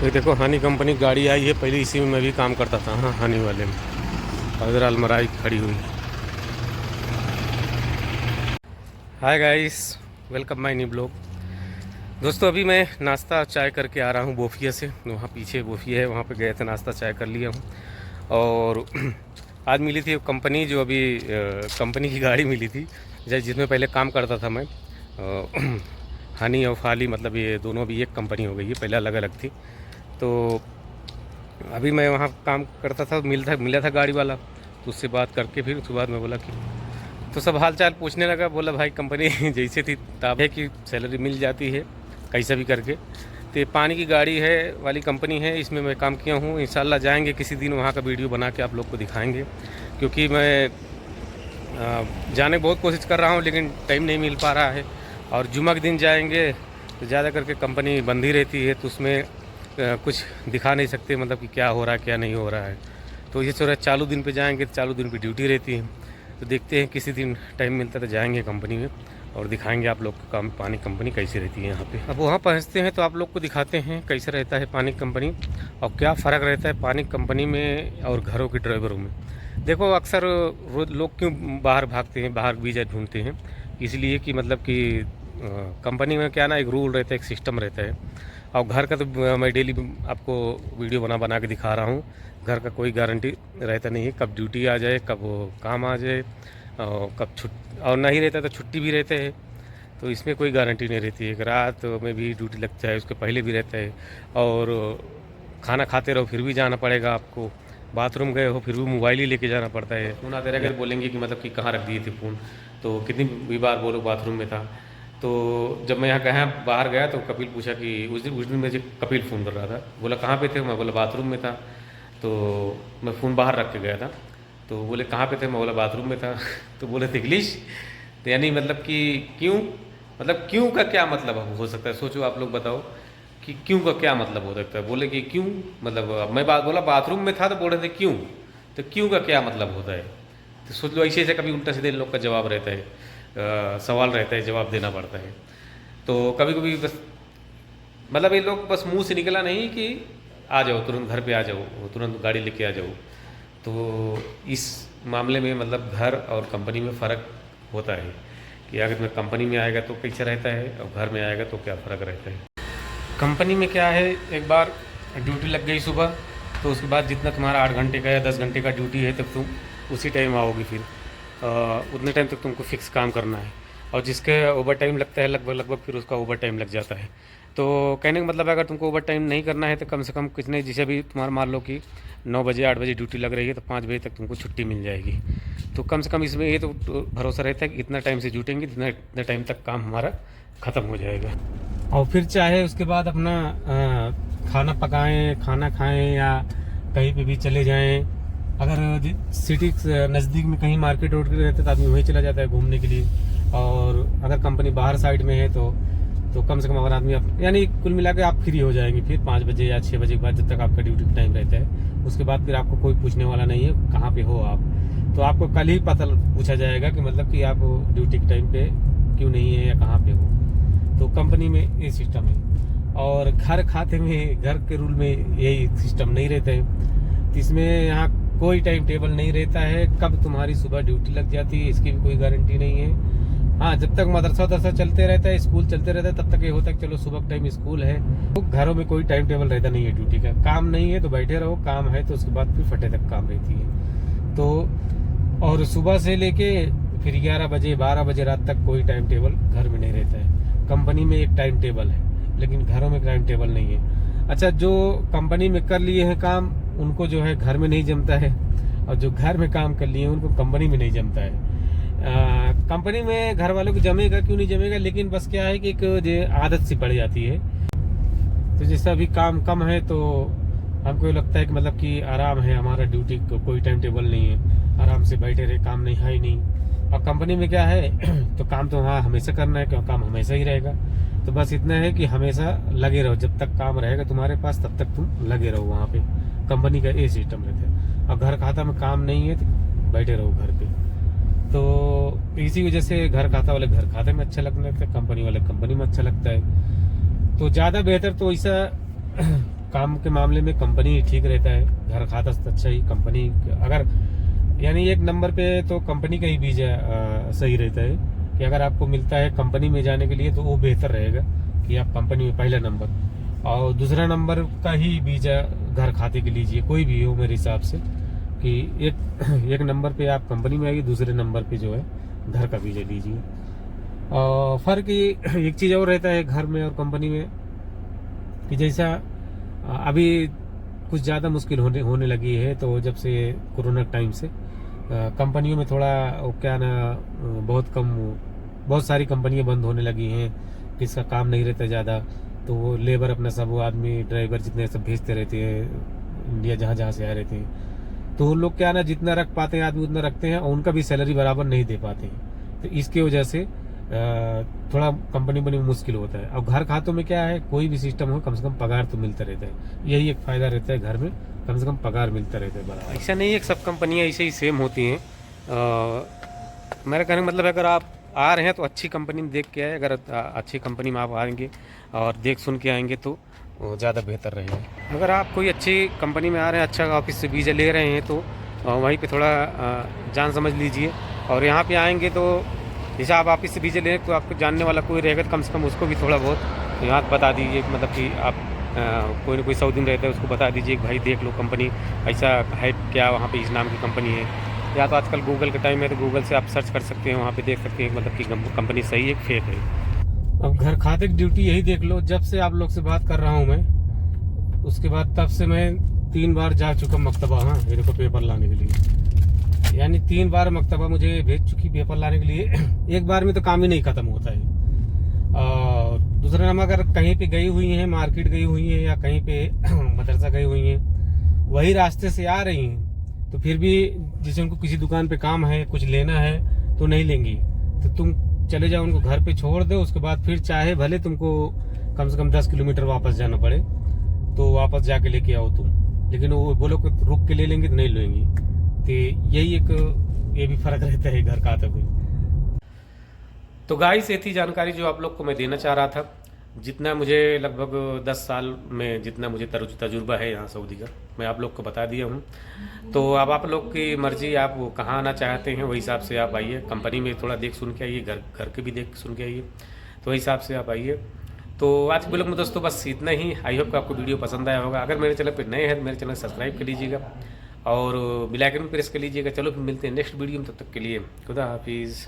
ये देखो हानी कंपनी की गाड़ी आई है, पहले इसी में मैं भी काम करता था। हाँ, हानी वाले में। और इधर अलमराई खड़ी हुई। Hi guys, welcome my new blog. दोस्तों अभी मैं नाश्ता चाय करके आ रहा हूँ बोफिया से। वहाँ पीछे बोफिया है, वहाँ पे गए थे, नाश्ता चाय कर लिया हूँ। और आज मिली थी कंपनी, जो अभी कंपनी की गाड़ी मिली थी जिसमें पहले काम करता था मैं। हानी और फाली, मतलब ये दोनों भी एक कंपनी हो गई है, पहले अलग अलग थी। तो अभी मैं वहाँ काम करता था, मिला था गाड़ी वाला, तो उससे बात करके फिर उसके बाद मैं बोला कि तो सब हाल चाल पूछने लगा। बोला भाई कंपनी जैसे थी तब है कि सैलरी मिल जाती है कैसा भी करके। तो ये पानी की गाड़ी है वाली कंपनी है, इसमें मैं काम किया हूँ। इंशाल्लाह जाएंगे किसी दिन, वहाँ का वीडियो बना के आप लोग को दिखाएंगे। क्योंकि मैं जाने की बहुत कोशिश कर रहा हूँ, लेकिन टाइम नहीं मिल पा रहा है। और जुम्मा के दिन जाएंगे तो ज़्यादा करके कंपनी बंद ही रहती है, तो उसमें कुछ दिखा नहीं सकते, मतलब कि क्या हो रहा है क्या नहीं हो रहा है। तो ये थोड़ा चालू दिन पे जाएंगे, तो चालू दिन पे ड्यूटी रहती है। तो देखते हैं किसी दिन टाइम मिलता है तो जाएंगे कंपनी में और दिखाएंगे आप लोग को काम पानी कंपनी कैसी रहती है यहाँ पे। अब वहाँ पहुँचते हैं तो आप लोग को दिखाते हैं कैसे रहता है पानी कंपनी और क्या फ़र्क रहता है पानी कंपनी में और घरों के ड्राइवरों में। देखो अक्सर लोग क्यों बाहर भागते हैं, बाहर वीज़ा ढूंढते हैं, इसलिए कि मतलब कि कंपनी में क्या ना, एक रूल रहता है, एक सिस्टम रहता है। और घर का तो मैं डेली आपको वीडियो बना के दिखा रहा हूँ। घर का कोई गारंटी रहता नहीं है, कब ड्यूटी आ जाए, कब वो काम आ जाए, और कब और नहीं रहता तो छुट्टी भी रहते हैं। तो इसमें कोई गारंटी नहीं रहती है। एक रात में भी ड्यूटी लगता है, उसके पहले भी रहता है। और खाना खाते रहो फिर भी जाना पड़ेगा आपको। बाथरूम गए हो फिर भी मोबाइल ही लेके जाना पड़ता है। फ़ोन आते रहेगा, बोलेंगे कि मतलब कि कहाँ रख दिए थे फ़ोन, तो कितनी भी बार बोलो बाथरूम में था। तो जब मैं यहाँ कहाँ बाहर गया तो कपिल पूछा कि उस दिन मुझे कपिल फ़ोन कर रहा था, बोला कहाँ पे थे, मैं बोला बाथरूम में था। तो मैं फ़ोन बाहर रख के गया था, तो बोले कहाँ पे थे, मैं बोला बाथरूम में था। तो बोले थे इंग्लिश, तो यानी मतलब कि क्यों, मतलब क्यों का क्या मतलब हो सकता है, सोचो आप लोग बताओ कि क्यों का क्या मतलब हो सकता है। बोले कि क्यों, मतलब मैं बोला बाथरूम में था, तो बोल रहे थे क्यों, तो क्यों का क्या मतलब होता है। तो सोच लो, ऐसे ऐसे कभी उल्टा सीधे इन लोग का जवाब रहता है, सवाल रहता है, जवाब देना पड़ता है। तो कभी कभी बस मतलब ये लोग बस मुंह से निकला नहीं कि आ जाओ तुरंत घर पे आ जाओ, तुरंत गाड़ी लेके आ जाओ। तो इस मामले में मतलब घर और कंपनी में फ़र्क होता है कि अगर तुम्हें कंपनी में आएगा तो कैसा रहता है और घर में आएगा तो क्या फ़र्क रहता है। कंपनी में क्या है, एक बार ड्यूटी लग गई सुबह, तो उसके बाद जितना तुम्हारा 8 घंटे का या 10 घंटे का ड्यूटी है, तब तुम उसी टाइम आओगी। फिर उतने टाइम तक तुमको फिक्स काम करना है। और जिसके ओवर टाइम लगता है लगभग फिर उसका ओवर टाइम लग जाता है। तो कहने का मतलब अगर तुमको ओवर टाइम नहीं करना है तो कम से कम कितने, जैसे भी तुम्हारा मान लो कि 9 बजे 8 बजे ड्यूटी लग रही है, तो 5 बजे तक तुमको छुट्टी मिल जाएगी। तो कम से कम इसमें ये तो भरोसा रहता है कि इतना टाइम से जुटेंगे, इतना टाइम तक काम हमारा ख़त्म हो जाएगा। और फिर चाहे उसके बाद अपना खाना पकाएं, खाना खाएं, या कहीं पे भी चले जाएं। अगर सिटी नज़दीक में कहीं मार्केट रोड रहते तो आदमी वहीं चला जाता है घूमने के लिए। और अगर कंपनी बाहर साइड में है तो कम से कम अगर आदमी यानी कुल मिला के आप फ्री हो जाएंगे फिर 5 बजे या 6 बजे के बाद, जब तक आपका ड्यूटी का टाइम रहता है। उसके बाद फिर आपको कोई पूछने वाला नहीं है कहाँ पे हो आप। तो आपको कल ही पता पूछा जाएगा कि मतलब कि आप ड्यूटी के टाइम पे क्यों नहीं है या कहाँ पे हो। तो कंपनी में ये सिस्टम है। और घर खाते में, घर के रूल में यही सिस्टम नहीं रहता है। तो इसमें यहाँ कोई टाइम टेबल नहीं रहता है, कब तुम्हारी सुबह ड्यूटी लग जाती है इसकी भी कोई गारंटी नहीं है। हाँ, जब तक मदरसा वदरसा चलते रहता है, स्कूल चलते रहता है, तब तक ये होता है कि चलो सुबह टाइम स्कूल है। तो घरों में कोई टाइम टेबल रहता नहीं है ड्यूटी का। काम नहीं है तो बैठे रहो, काम है तो उसके बाद फिर फटे तक काम रहती है। तो और सुबह से लेके फिर 11 बजे 12 बजे रात तक कोई टाइम टेबल घर में नहीं रहता है। कंपनी में एक टाइम टेबल है, लेकिन घरों में टाइम टेबल नहीं है। अच्छा, जो कंपनी में कर लिए हैं काम, उनको जो है घर में नहीं जमता है, और जो घर में काम कर लिए हैं उनको कंपनी में नहीं जमता है। कंपनी में घर वालों को जमेगा क्यों नहीं जमेगा, लेकिन बस क्या है कि एक आदत सी पड़ जाती है। तो जैसे अभी काम कम है तो हमको लगता है कि मतलब कि आराम है, हमारा ड्यूटी को कोई टाइम टेबल नहीं है, आराम से बैठे रहे, काम नहीं है ही नहीं। और कंपनी में क्या है तो काम तो वहाँ हमेशा करना है, क्यों काम हमेशा ही रहेगा। तो बस इतना है कि हमेशा लगे रहो, जब तक काम रहेगा तुम्हारे पास तब तक तुम लगे रहो वहाँ पे। कंपनी का ये सिस्टम रहता है। और घर खाता में काम नहीं है तो बैठे रहो घर पे। तो इसी वजह से घर खाता वाले घर खाते में अच्छा लगने लगता है, कंपनी वाले कंपनी में अच्छा लगता है। तो ज़्यादा बेहतर तो ऐसा काम के मामले में कंपनी ठीक रहता है, घर खाता अच्छा ही कंपनी, अगर यानी एक नंबर पे तो कंपनी का ही बीज सही रहता है कि अगर आपको मिलता है कंपनी में जाने के लिए तो वो बेहतर रहेगा कि आप कंपनी में पहला नंबर, और दूसरा नंबर का ही बीज घर खाते के लीजिए, कोई भी हो मेरे हिसाब से, कि एक नंबर पे आप कंपनी में आइए, दूसरे नंबर पे जो है घर का बीज लीजिए। और फर्क ये एक चीज़ और रहता है घर में और कंपनी में कि जैसा अभी कुछ ज़्यादा मुश्किल होने लगी है, तो जब से कोरोना टाइम से कंपनियों में थोड़ा क्या ना बहुत सारी कंपनियां बंद होने लगी हैं, किसका काम नहीं रहता ज़्यादा, तो वो लेबर अपना सब, वो आदमी ड्राइवर जितने सब भेजते रहते हैं इंडिया, जहाँ से आए रहते हैं, तो वो लोग क्या ना जितना रख पाते हैं आदमी उतना रखते हैं, और उनका भी सैलरी बराबर नहीं दे पाते हैं, तो इसकी वजह से थोड़ा कंपनी बनी में मुश्किल होता है। अब घर खातों में क्या है, कोई भी सिस्टम हो कम से कम पगार तो मिलता रहता है, यही एक फायदा रहता है घर में, कम से कम पगार मिलता रहता है बराबर। ऐसा नहीं है कि सब कंपनियां ऐसे ही सेम होती हैं। मेरा कहने का मतलब है अगर आप आ रहे हैं तो अच्छी कंपनी में देख के आए, अगर अच्छी कंपनी में आप आएंगे और देख सुन के आएंगे तो ज़्यादा बेहतर रहेगा। अगर आप कोई अच्छी कंपनी में आ रहे हैं, अच्छा ऑफिस से वीज़ा ले रहे हैं, तो वहीं पे थोड़ा जान समझ लीजिए, और यहाँ पे आएंगे तो जैसे आप ऑफिस से वीज़ा ले, तो आपको जानने वाला कोई रहेगा तो कम से कम उसको भी थोड़ा बहुत यहाँ बता दीजिए, मतलब कि आप कोई ना कोई सऊदी में रहता है उसको बता दीजिए कि भाई देख लो कंपनी ऐसा है क्या, वहाँ पे इस नाम की कंपनी है, या तो आजकल गूगल का टाइम है तो गूगल से आप सर्च कर सकते हैं, वहाँ पे देख सकते हैं मतलब कि कंपनी सही है फेक है। अब घर खाते की ड्यूटी यही देख लो, जब से आप लोग से बात कर रहा हूँ मैं, उसके बाद तब से मैं 3 बार जा चुका मकतबा, हाँ ये देखो पेपर लाने के लिए, यानी 3 बार मकतबा मुझे भेज चुकी पेपर लाने के लिए। एक बार में तो काम ही नहीं खत्म होता है। और दूसरा नंबर, अगर कहीं पे गई हुई हैं, मार्केट गई हुई हैं या कहीं पे मदरसा गई हुई हैं, वही रास्ते से आ रही हैं, तो फिर भी जैसे उनको किसी दुकान पे काम है, कुछ लेना है तो नहीं लेंगी, तो तुम चले जाओ उनको घर पे छोड़ दो, उसके बाद फिर चाहे भले तुमको कम से कम 10 किलोमीटर वापस जाना पड़े तो वापस जाके लेके आओ तुम, लेकिन वो बोलो कि रुक के ले लेंगे तो नहीं लेंगी। तो यही एक ये भी फर्क रहता है घर खाते में। तो गाइस ये थी जानकारी जो आप लोग को मैं देना चाह रहा था, जितना मुझे लगभग 10 साल में जितना मुझे तजुर्बा है यहाँ सऊदी का, मैं आप लोग को बता दिया हूँ। तो अब आप लोग की मर्जी, आप कहाँ आना चाहते हैं वही हिसाब से आप आइए, कंपनी में थोड़ा देख सुन के आइए, घर के भी देख सुन के आइए, तो वही हिसाब से आप आइए। तो आज के ब्लॉग में दोस्तों बस इतना ही। आई होप कि आपको वीडियो पसंद आया होगा। अगर मेरे चैनल पर नए हैं तो मेरे चैनल सब्सक्राइब कर लीजिएगा और बेल आइकन प्रेस कर लीजिएगा। चलो फिर मिलते हैं नेक्स्ट वीडियो में, तब तक के लिए खुदा हाफिज़।